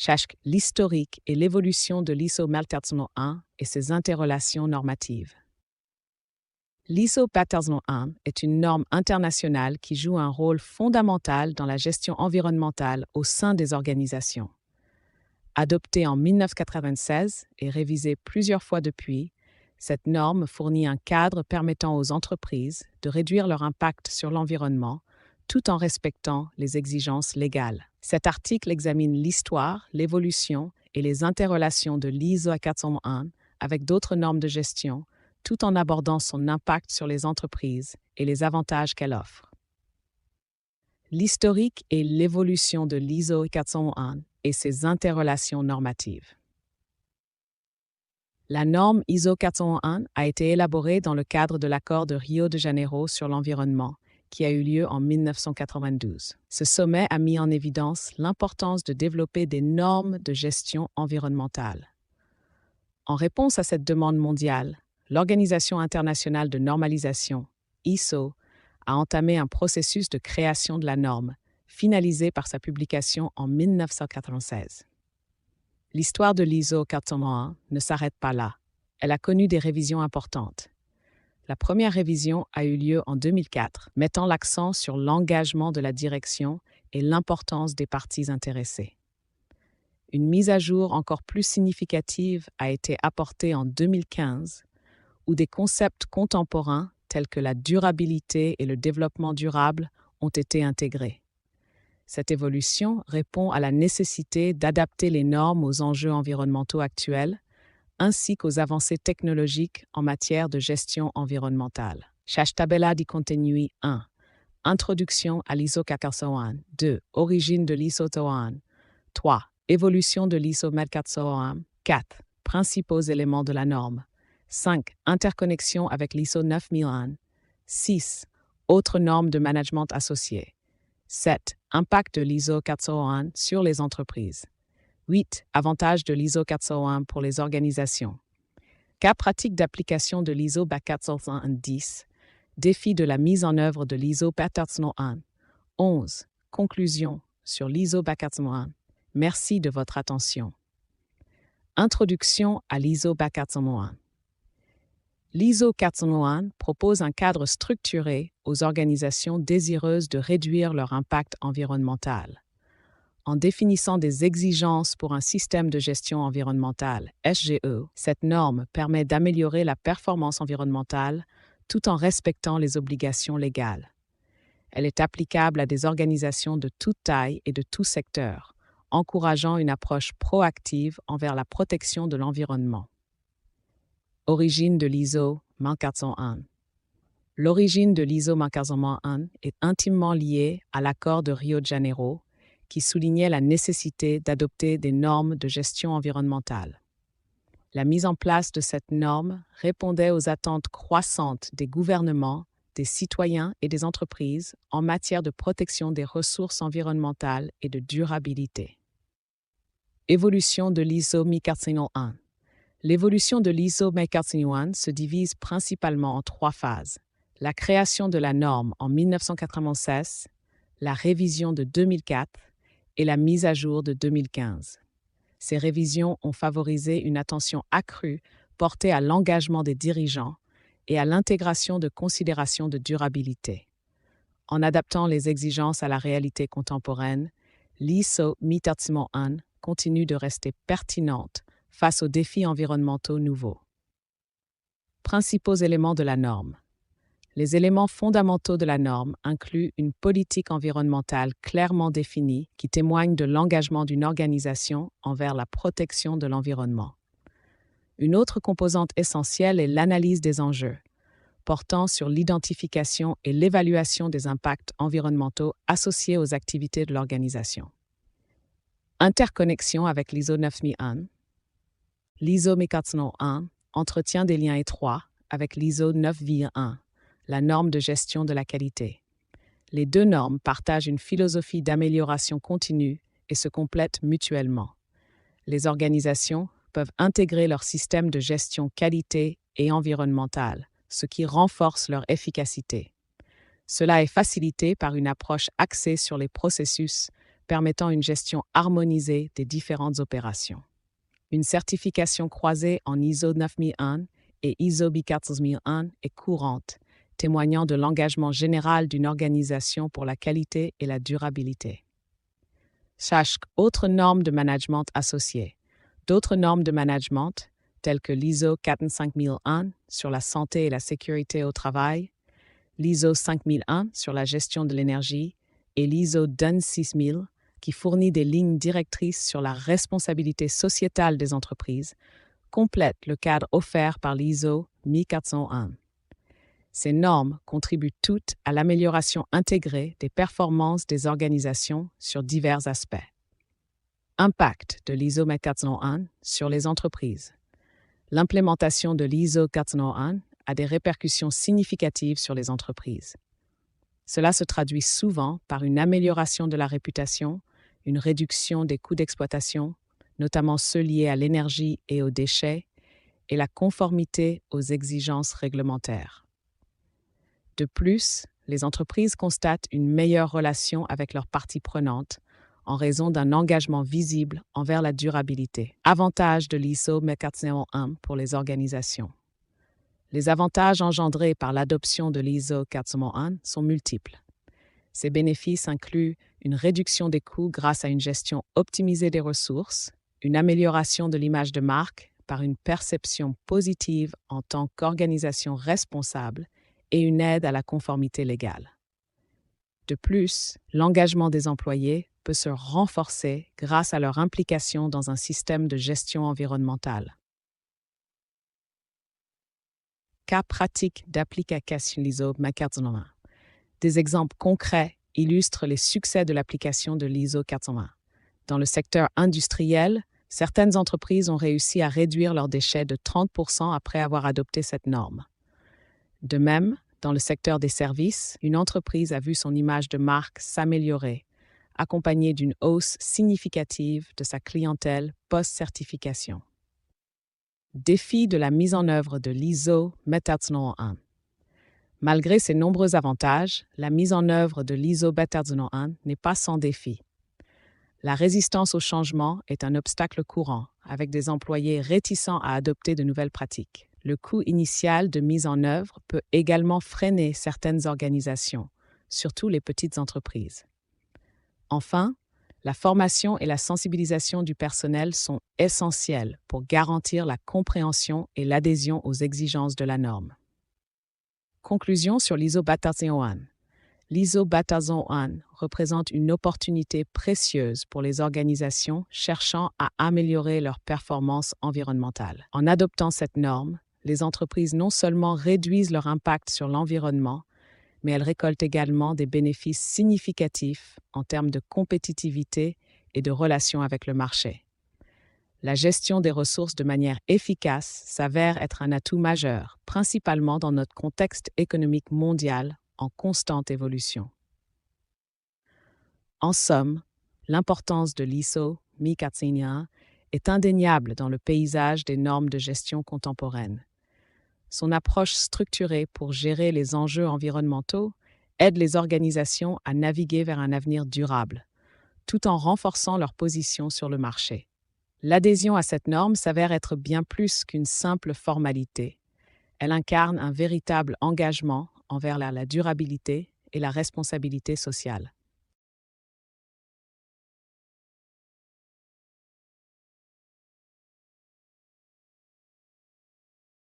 cherche l'historique et l'évolution de l'ISO 14001 et ses interrelations normatives. L'ISO 14001 est une norme internationale qui joue un rôle fondamental dans la gestion environnementale au sein des organisations. Adoptée en 1996 et révisée plusieurs fois depuis, cette norme fournit un cadre permettant aux entreprises de réduire leur impact sur l'environnement tout en respectant les exigences légales. Cet article examine l'histoire, l'évolution et les interrelations de l'ISO 401 avec d'autres normes de gestion, tout en abordant son impact sur les entreprises et les avantages qu'elle offre. L'historique et l'évolution de l'ISO 401 et ses interrelations normatives. La norme ISO 401 a été élaborée dans le cadre de l'accord de Rio de Janeiro sur l'environnement, qui a eu lieu en 1992. Ce sommet a mis en évidence l'importance de développer des normes de gestion environnementale. En réponse à cette demande mondiale, l'Organisation internationale de normalisation, ISO, a entamé un processus de création de la norme, finalisé par sa publication en 1996. L'histoire de l'ISO 401 ne s'arrête pas là. Elle a connu des révisions importantes. La première révision a eu lieu en 2004, mettant l'accent sur l'engagement de la direction et l'importance des parties intéressées. Une mise à jour encore plus significative a été apportée en 2015, où des concepts contemporains tels que la durabilité et le développement durable ont été intégrés. Cette évolution répond à la nécessité d'adapter les normes aux enjeux environnementaux actuels, ainsi qu'aux avancées technologiques en matière de gestion environnementale. Tabella di contenui 1. Introduction à l'ISO 401. 2. Origine de l'ISO 401. 3. Évolution de l'ISO 401. 4. Principaux éléments de la norme. 5. Interconnexion avec l'ISO 9001. 6. Autres normes de management associées. 7. Impact de l'ISO 401 sur les entreprises. 8. Avantages de l'ISO 401 pour les organisations. Cas pratique d'application de l'ISO 410. Défi de la mise en œuvre de l'ISO 401. 11. Conclusion sur l'ISO 401. Merci de votre attention. Introduction à l'ISO 401. L'ISO 401 propose un cadre structuré aux organisations désireuses de réduire leur impact environnemental. En définissant des exigences pour un système de gestion environnementale, SGE, cette norme permet d'améliorer la performance environnementale tout en respectant les obligations légales. Elle est applicable à des organisations de toute taille et de tout secteur, encourageant une approche proactive envers la protection de l'environnement. Origine de l'ISO 14001. L'origine de l'ISO 14001 est intimement liée à l'accord de Rio de Janeiro, qui soulignait la nécessité d'adopter des normes de gestion environnementale. La mise en place de cette norme répondait aux attentes croissantes des gouvernements, des citoyens et des entreprises en matière de protection des ressources environnementales et de durabilité. Évolution de l'ISO 14001. L'évolution de l'ISO 14001 se divise principalement en 3 phases. La création de la norme en 1996, la révision de 2004 et la mise à jour de 2015. Ces révisions ont favorisé une attention accrue portée à l'engagement des dirigeants et à l'intégration de considérations de durabilité. En adaptant les exigences à la réalité contemporaine, l'ISO 14001 continue de rester pertinente face aux défis environnementaux nouveaux. Principaux éléments de la norme. Les éléments fondamentaux de la norme incluent une politique environnementale clairement définie qui témoigne de l'engagement d'une organisation envers la protection de l'environnement. Une autre composante essentielle est l'analyse des enjeux, portant sur l'identification et l'évaluation des impacts environnementaux associés aux activités de l'organisation. Interconnexion avec l'ISO 9001. L'ISO 14001 entretient des liens étroits avec l'ISO 9001, la norme de gestion de la qualité. Les 2 normes partagent une philosophie d'amélioration continue et se complètent mutuellement. Les organisations peuvent intégrer leur système de gestion qualité et environnementale, ce qui renforce leur efficacité. Cela est facilité par une approche axée sur les processus, permettant une gestion harmonisée des différentes opérations. Une certification croisée en ISO 9001 et ISO 14001 est courante, témoignant de l'engagement général d'une organisation pour la qualité et la durabilité. Chaque autre norme de management associée. D'autres normes de management, telles que l'ISO 45001 sur la santé et la sécurité au travail, l'ISO 5001 sur la gestion de l'énergie et l'ISO DUN 6000 qui fournit des lignes directrices sur la responsabilité sociétale des entreprises, complètent le cadre offert par l'ISO 1401. Ces normes contribuent toutes à l'amélioration intégrée des performances des organisations sur divers aspects. Impact de l'ISO 1401 sur les entreprises. L'implémentation de l'ISO 1401 a des répercussions significatives sur les entreprises. Cela se traduit souvent par une amélioration de la réputation, une réduction des coûts d'exploitation, notamment ceux liés à l'énergie et aux déchets, et la conformité aux exigences réglementaires. De plus, les entreprises constatent une meilleure relation avec leurs parties prenantes en raison d'un engagement visible envers la durabilité. Avantages de l'ISO 1401 pour les organisations. Les avantages engendrés par l'adoption de l'ISO 401 sont multiples. Ces bénéfices incluent une réduction des coûts grâce à une gestion optimisée des ressources, une amélioration de l'image de marque par une perception positive en tant qu'organisation responsable et une aide à la conformité légale. De plus, l'engagement des employés peut se renforcer grâce à leur implication dans un système de gestion environnementale. Cas pratiques d'application de l'ISO 1401. Des exemples concrets illustrent les succès de l'application de l'ISO 401. Dans le secteur industriel, certaines entreprises ont réussi à réduire leurs déchets de 30% après avoir adopté cette norme. De même, dans le secteur des services, une entreprise a vu son image de marque s'améliorer, accompagnée d'une hausse significative de sa clientèle post-certification. Défi de la mise en œuvre de l'ISO 1401. Malgré ses nombreux avantages, la mise en œuvre de l'ISO 1401 n'est pas sans défi. La résistance au changement est un obstacle courant, avec des employés réticents à adopter de nouvelles pratiques. Le coût initial de mise en œuvre peut également freiner certaines organisations, surtout les petites entreprises. Enfin, la formation et la sensibilisation du personnel sont essentielles pour garantir la compréhension et l'adhésion aux exigences de la norme. Conclusion sur l'ISO 1401. L'ISO 1401 représente une opportunité précieuse pour les organisations cherchant à améliorer leur performance environnementale. En adoptant cette norme, les entreprises non seulement réduisent leur impact sur l'environnement, mais elles récoltent également des bénéfices significatifs en termes de compétitivité et de relations avec le marché. La gestion des ressources de manière efficace s'avère être un atout majeur, principalement dans notre contexte économique mondial en constante évolution. En somme, l'importance de l'ISO 1401 est indéniable dans le paysage des normes de gestion contemporaines. Son approche structurée pour gérer les enjeux environnementaux aide les organisations à naviguer vers un avenir durable, tout en renforçant leur position sur le marché. L'adhésion à cette norme s'avère être bien plus qu'une simple formalité. Elle incarne un véritable engagement envers la durabilité et la responsabilité sociale.